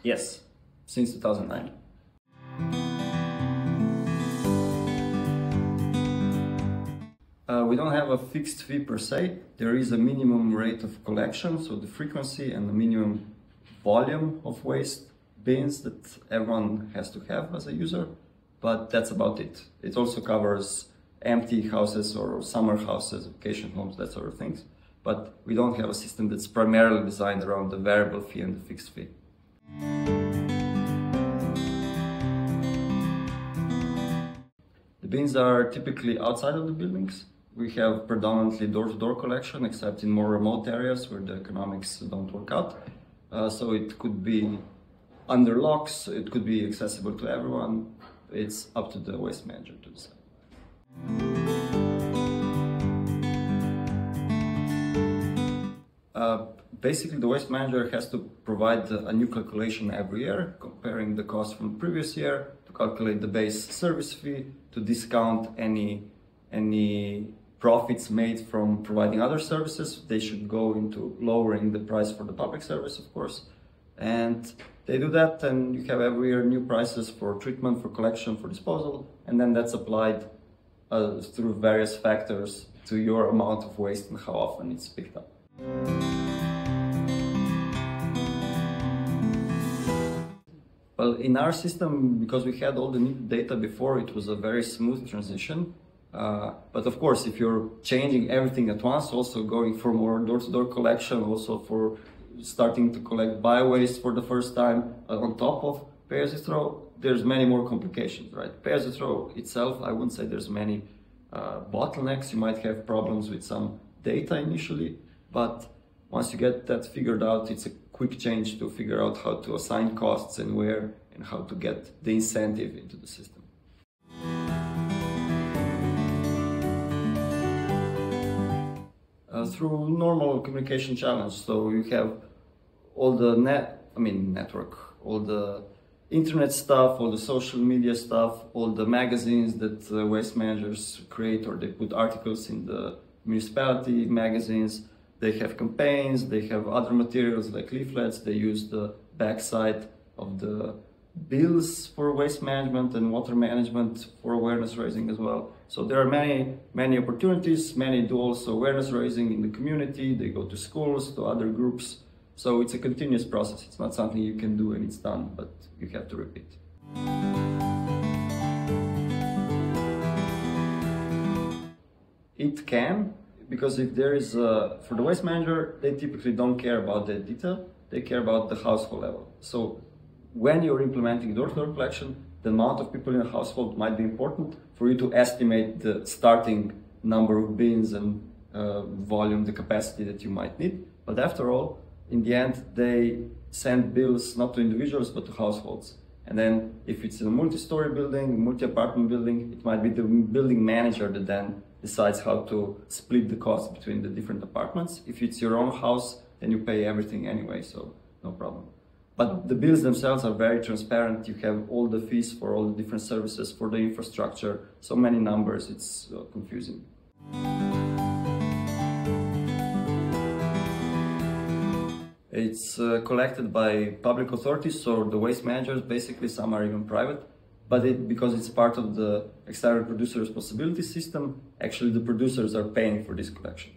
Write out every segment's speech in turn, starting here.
Yes, since 2009. We don't have a fixed fee per se. There is a minimum rate of collection, so the frequency and the minimum volume of waste bins that everyone has to have as a user, but that's about it. It also covers empty houses or summer houses, vacation homes, that sort of things. But we don't have a system that's primarily designed around the variable fee and the fixed fee. The bins are typically outside of the buildings. We have predominantly door-to-door collection, except in more remote areas where the economics don't work out. So it could be under locks, it could be accessible to everyone. It's up to the waste manager to decide. Basically, the waste manager has to provide a new calculation every year, comparing the cost from the previous year, to calculate the base service fee, to discount any profits made from providing other services. They should go into lowering the price for the public service, of course. And they do that, and you have every year new prices for treatment, for collection, for disposal, and then that's applied through various factors to your amount of waste and how often it's picked up. Well, in our system, because we had all the needed data before, it was a very smooth transition. But of course, if you're changing everything at once, also going for more door-to-door collection, also for starting to collect bio-waste for the first time on top of pay-as-you-throw, there's many more complications, right? Pay-as-you-throw itself, I wouldn't say there's many bottlenecks. You might have problems with some data initially, but once you get that figured out, it's a quick change to figure out how to assign costs and where, and how to get the incentive into the system. Through normal communication channels. So you have all the network, all the internet stuff, all the social media stuff, all the magazines that waste managers create, or they put articles in the municipality magazines. They have campaigns, they have other materials like leaflets, they use the backside of the bills for waste management and water management for awareness raising as well. So there are many opportunities. Many do also awareness raising in the community. They go to schools, to other groups. So it's a continuous process. It's not something you can do and it's done, but you have to repeat. It can, because if there is for the waste manager, they typically don't care about the detail. They care about the household level. So when you're implementing door-to-door collection, the amount of people in a household might be important for you to estimate the starting number of bins and volume, the capacity that you might need. But after all, in the end, they send bills not to individuals, but to households. And then if it's in a multi-story building, multi-apartment building, it might be the building manager that then decides how to split the cost between the different apartments. If it's your own house, then you pay everything anyway, so no problem. But the bills themselves are very transparent. You have all the fees for all the different services, for the infrastructure, so many numbers, it's confusing. It's collected by public authorities, so the waste managers, basically some are even private, but because it's part of the external producer responsibility system, actually the producers are paying for this collection.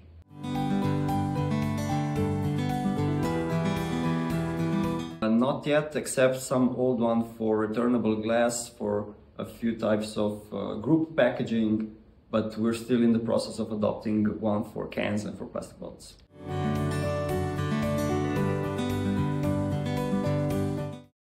Not yet, except some old one for returnable glass, for a few types of group packaging, but we're still in the process of adopting one for cans and for plastic bottles.